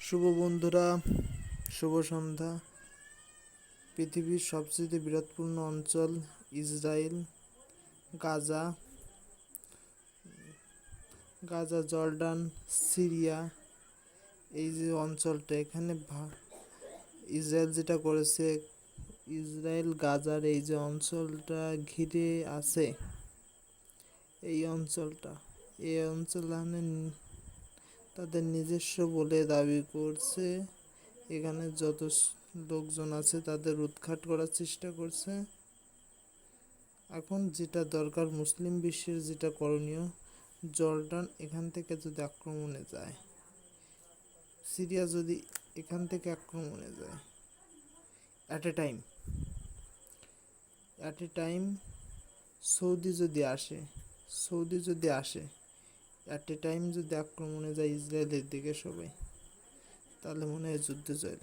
শুভ বন্ধুরা, শুভ সন্ধ্যা। পৃথিবীর সবচেয়ে বৃহৎপূর্ণ অঞ্চল ইসরায়েল, গাজা, জর্ডান, সিরিয়া, এই যে অঞ্চলটা এখানে ইসরায়েল যেটা করেছে, ইসরায়েল গাজার এই যে অঞ্চলটা ঘিরে আছে, এই অঞ্চলে তাদের নিজস্ব বলে দাবি করছে। এখানে যত লোকজন আছে তাদের উৎখাত করার চেষ্টা করছে। এখন যেটা দরকার, মুসলিম বিশ্বের যেটা করণীয়, জর্ডান এখান থেকে যদি আক্রমণে যায়, সিরিয়া যদি এখান থেকে আক্রমণে যায়, অ্যাট এ টাইম সৌদি যদি আসে অ্যাট এ টাইম যদি আক্রমণে যায় ইসরায়েলের দিকে সবাই, তাহলে মনে হয় যুদ্ধ জয়লাভ।